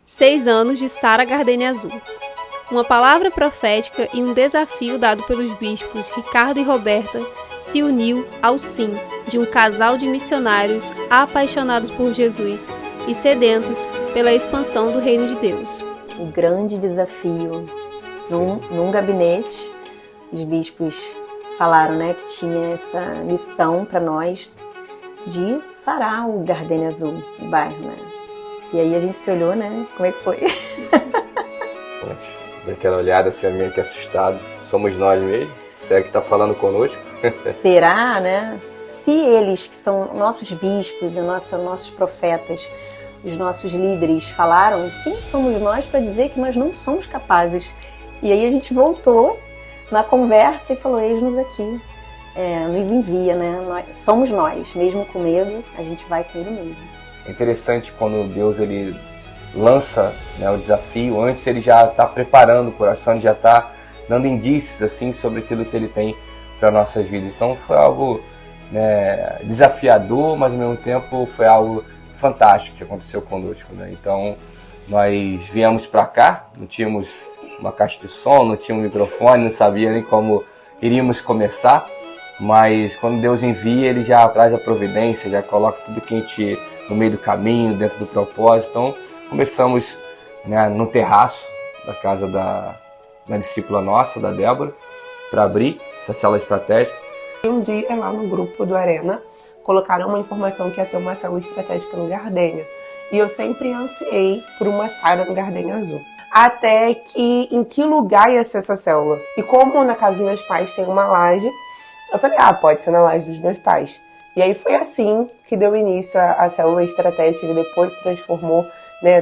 6 anos de Sara Gardenia Azul. Uma palavra profética e um desafio dado pelos bispos Ricardo e Roberta se uniu ao sim de um casal de missionários apaixonados por Jesus e sedentos pela expansão do reino de Deus. O grande desafio num gabinete, os bispos falaram, que tinha essa missão para nós de sarar o Gardenia Azul, o bairro, E aí a gente se olhou, Como é que foi? Daquela olhada assim, meio que assustado. Somos nós mesmo? Será que está falando conosco? Será, Se eles, que são nossos bispos e nossos profetas, os nossos líderes falaram, quem somos nós para dizer que nós não somos capazes? E aí a gente voltou na conversa e falou, eis-nos aqui, nos envia, somos nós, mesmo com medo, a gente vai com ele mesmo. É interessante quando Deus ele lança o desafio, antes ele já está preparando o coração, ele já está dando indícios assim, sobre aquilo que ele tem para nossas vidas. Então foi algo desafiador, mas ao mesmo tempo foi algo fantástico que aconteceu conosco. Então nós viemos para cá, não tínhamos uma caixa de som, não tínhamos um microfone, não sabia nem como iríamos começar, mas quando Deus envia, ele já traz a providência, já coloca tudo que a gente no meio do caminho, dentro do propósito. Então começamos no terraço da casa da discípula nossa, da Débora, para abrir essa célula estratégica. Um dia lá no grupo do Arena, colocaram uma informação que ia ter uma célula estratégica no Gardenia. E eu sempre ansiei por uma Sara no Gardenia Azul. Até que, em que lugar ia ser essa célula? E como na casa dos meus pais tem uma laje, eu falei, pode ser na laje dos meus pais. E aí foi assim que deu início a célula estratégica, que depois se transformou,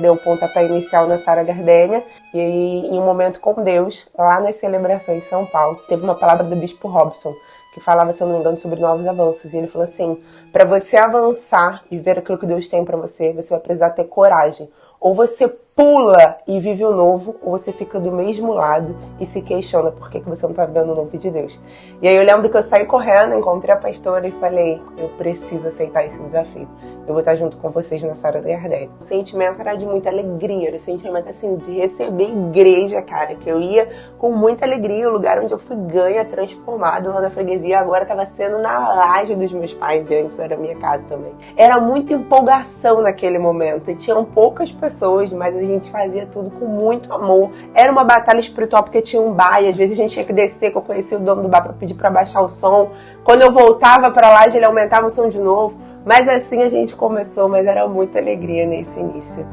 deu pontapé inicial na Sara Gardenia. E aí, em um momento com Deus, lá nas celebrações em São Paulo, teve uma palavra do bispo Robson, que falava, se eu não me engano, sobre novos avanços. E ele falou assim, para você avançar e ver aquilo que Deus tem para você, você vai precisar ter coragem. Ou você pula e vive o novo, ou você fica do mesmo lado e se questiona por que você não está vivendo o novo de Deus. E aí eu lembro que eu saí correndo, encontrei a pastora e falei, eu preciso aceitar esse desafio. Eu vou estar junto com vocês na Sara Gardenia. O sentimento era de muita alegria, era o sentimento assim de receber igreja, cara, que eu ia com muita alegria, o lugar onde eu fui ganha, transformado lá na freguesia, agora estava sendo na laje dos meus pais, e antes era minha casa também. Era muita empolgação naquele momento, e tinham poucas pessoas, mas a gente fazia tudo com muito amor. Era uma batalha espiritual porque tinha um bar, e às vezes a gente tinha que descer, que eu conhecia o dono do bar para pedir para baixar o som. Quando eu voltava para lá, ele aumentava o som de novo. Mas assim a gente começou, mas era muita alegria nesse início.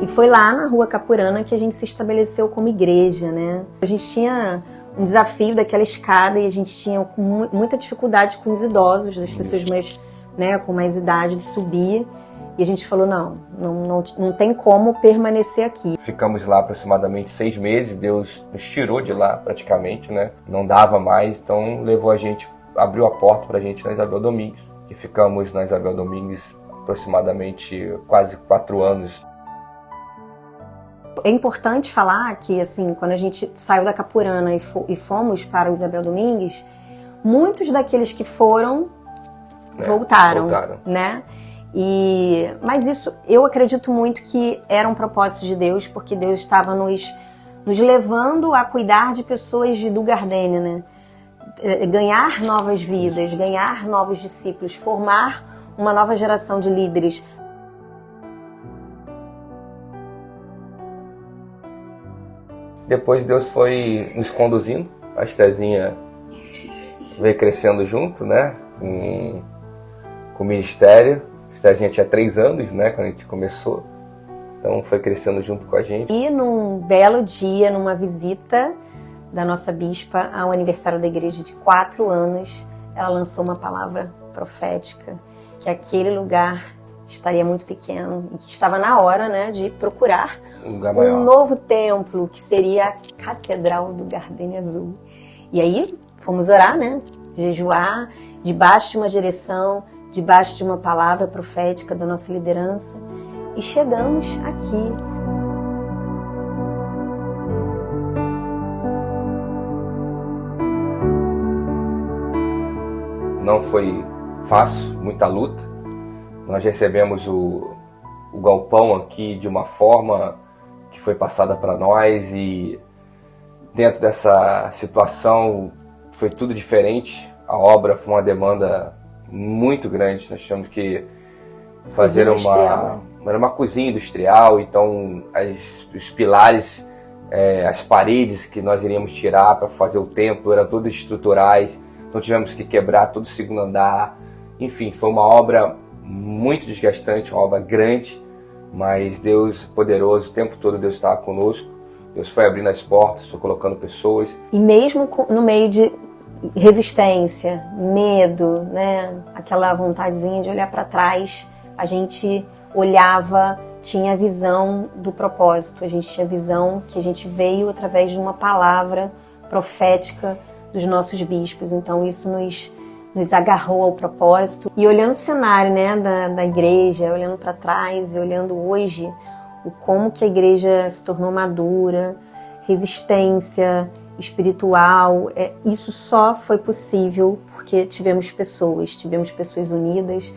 E foi lá na Rua Capurana que a gente se estabeleceu como igreja, A gente tinha um desafio daquela escada e a gente tinha muita dificuldade com os idosos, das pessoas mais, com mais idade de subir. E a gente falou, não tem como permanecer aqui. Ficamos lá aproximadamente 6 meses, Deus nos tirou de lá praticamente, Não dava mais, então levou a gente, abriu a porta pra gente na Isabel Domingues. E ficamos na Isabel Domingues aproximadamente quase 4 anos. É importante falar que, assim, quando a gente saiu da Capurana e fomos para o Isabel Domingues, muitos daqueles que foram voltaram. Mas isso, eu acredito muito que era um propósito de Deus, porque Deus estava nos levando a cuidar de pessoas do Gardenia, ganhar novas vidas, ganhar novos discípulos, formar uma nova geração de líderes. Depois Deus foi nos conduzindo, a Estezinha veio crescendo junto, com o ministério. A Estezinha tinha 3 anos, quando a gente começou, então foi crescendo junto com a gente. E num belo dia, numa visita da nossa bispa ao aniversário da igreja de 4 anos, ela lançou uma palavra profética, que aquele lugar estaria muito pequeno e que estava na hora, de procurar um novo templo, que seria a Catedral do Gardenia Azul. E aí fomos orar, jejuar, debaixo de uma direção, debaixo de uma palavra profética da nossa liderança, e chegamos aqui. Não foi fácil, muita luta, Nós recebemos o galpão aqui de uma forma que foi passada para nós, e dentro dessa situação foi tudo diferente. A obra foi uma demanda muito grande. Nós tivemos que fazer uma cozinha industrial, então os pilares, as paredes que nós iríamos tirar para fazer o templo eram todas estruturais, então tivemos que quebrar todo o segundo andar. Enfim, foi uma obra muito desgastante, uma obra grande, mas Deus poderoso, o tempo todo Deus estava conosco. Deus foi abrindo as portas, foi colocando pessoas. E mesmo no meio de resistência, medo, né, aquela vontadezinha de olhar para trás, a gente olhava, tinha a visão do propósito, a gente tinha a visão que a gente veio através de uma palavra profética dos nossos bispos. Então isso nos agarrou ao propósito. E olhando o cenário, né, da igreja, olhando para trás e olhando hoje o como que a igreja se tornou madura, resistência espiritual, isso só foi possível porque tivemos pessoas unidas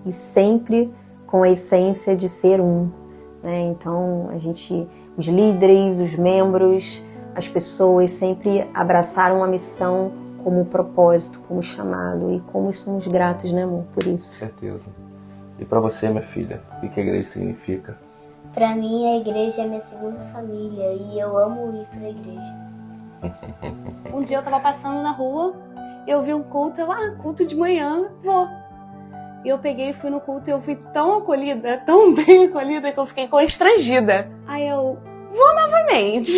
e sempre com a essência de ser um, né? Então os líderes, os membros, as pessoas sempre abraçaram a missão como propósito, como chamado, e como somos gratos, né, amor, por isso. Certeza. E para você, minha filha, o que a igreja significa? Para mim, a igreja é minha segunda família e eu amo ir para a igreja. Um dia eu tava passando na rua, eu vi um culto, culto de manhã, vou. E eu peguei e fui no culto e eu fui tão acolhida, tão bem acolhida, que eu fiquei constrangida. Aí eu vou novamente.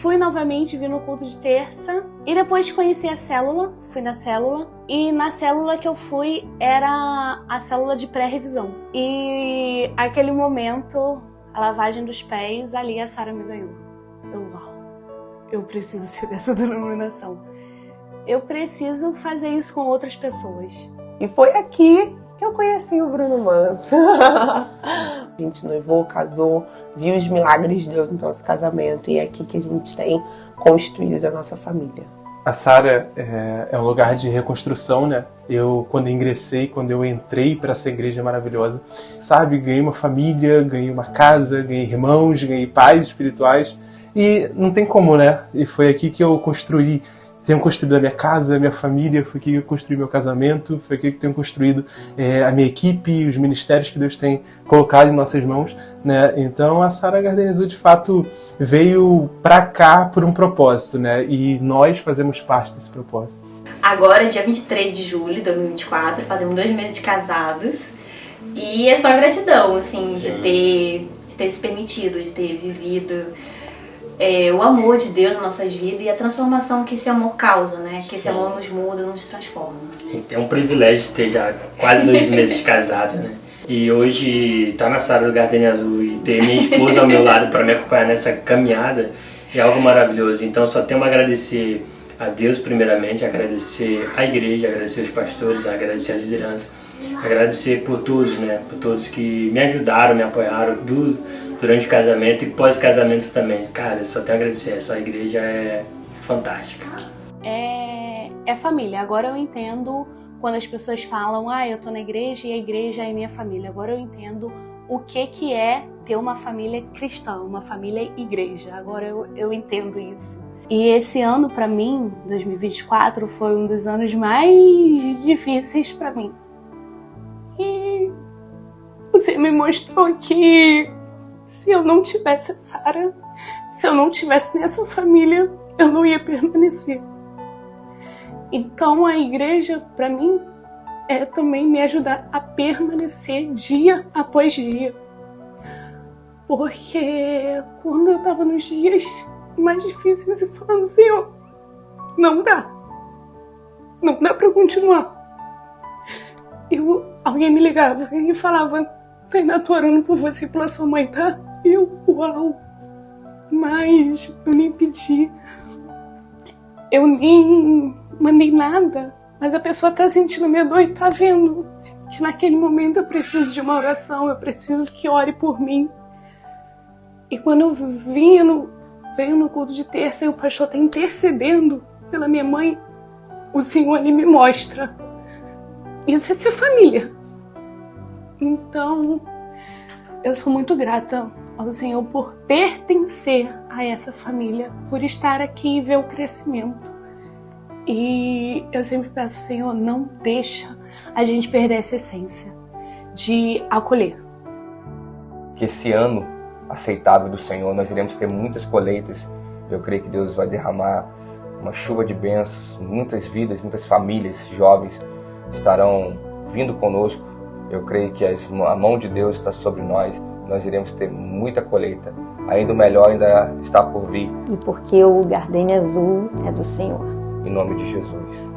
Fui novamente, vi no culto de terça. E depois conheci a célula, fui na célula. E na célula que eu fui era a célula de pré-revisão. E aquele momento, a lavagem dos pés, ali a Sara me ganhou. Eu preciso ser dessa denominação. Eu preciso fazer isso com outras pessoas. E foi aqui que eu conheci o Bruno Manso. A gente noivou, casou, viu os milagres de Deus no nosso casamento, e é aqui que a gente tem construído a nossa família. A Sara é um lugar de reconstrução, né? Quando eu entrei para essa igreja maravilhosa, sabe, ganhei uma família, ganhei uma casa, ganhei irmãos, ganhei pais espirituais, e não tem como, né? E foi aqui que eu tenho construído a minha casa, a minha família, foi aqui que eu construí meu casamento, foi aqui que eu tenho construído a minha equipe, os ministérios que Deus tem colocado em nossas mãos, né? Então a Sara Garden Azul de fato veio pra cá por um propósito, né? E nós fazemos parte desse propósito. Agora, dia 23 de julho de 2024, fazemos 2 meses de casados, e é só gratidão, assim, de ter se permitido, de ter vivido o amor de Deus nas nossas vidas e a transformação que esse amor causa, né? Que esse amor nos muda, nos transforma. É um privilégio ter já quase 2 meses de casado, né? E hoje estar na Sara do Garden Azul e ter minha esposa ao meu lado para me acompanhar nessa caminhada é algo maravilhoso. Então só tenho a agradecer a Deus primeiramente, agradecer a igreja, agradecer os pastores, agradecer a liderança, agradecer por todos, né? Por todos que me ajudaram, me apoiaram durante o casamento e pós-casamento também. Cara, eu só tenho a agradecer, essa igreja é fantástica. É família. Agora eu entendo quando as pessoas falam, eu tô na igreja e a igreja é minha família. Agora eu entendo o que é ter uma família cristã, uma família igreja. Agora eu entendo isso. E esse ano, pra mim, 2024, foi um dos anos mais difíceis pra mim. E você me mostrou que se eu não tivesse a Sara, se eu não tivesse nessa família, eu não ia permanecer. Então a igreja, para mim, é também me ajudar a permanecer dia após dia. Porque quando eu estava nos dias mais difíceis, eu falando, Senhor, não dá para continuar. Alguém me ligava e falava, Tainá, tô orando por você e pela sua mãe, tá? Uau! Mas eu nem pedi, eu nem mandei nada, mas a pessoa tá sentindo minha dor e tá vendo que naquele momento eu preciso de uma oração, eu preciso que ore por mim. E quando eu venho no culto de terça e o pastor tá intercedendo pela minha mãe, o Senhor, ele me mostra. Isso é ser família. Então, eu sou muito grata ao Senhor por pertencer a essa família, por estar aqui e ver o crescimento. E eu sempre peço, Senhor, não deixa a gente perder essa essência de acolher. Que esse ano aceitável do Senhor, nós iremos ter muitas colheitas. Eu creio que Deus vai derramar uma chuva de bênçãos, muitas vidas, muitas famílias, jovens estarão vindo conosco. Eu creio que a mão de Deus está sobre nós. Nós iremos ter muita colheita. Ainda o melhor ainda está por vir. E porque o Gardenia Azul é do Senhor. Em nome de Jesus.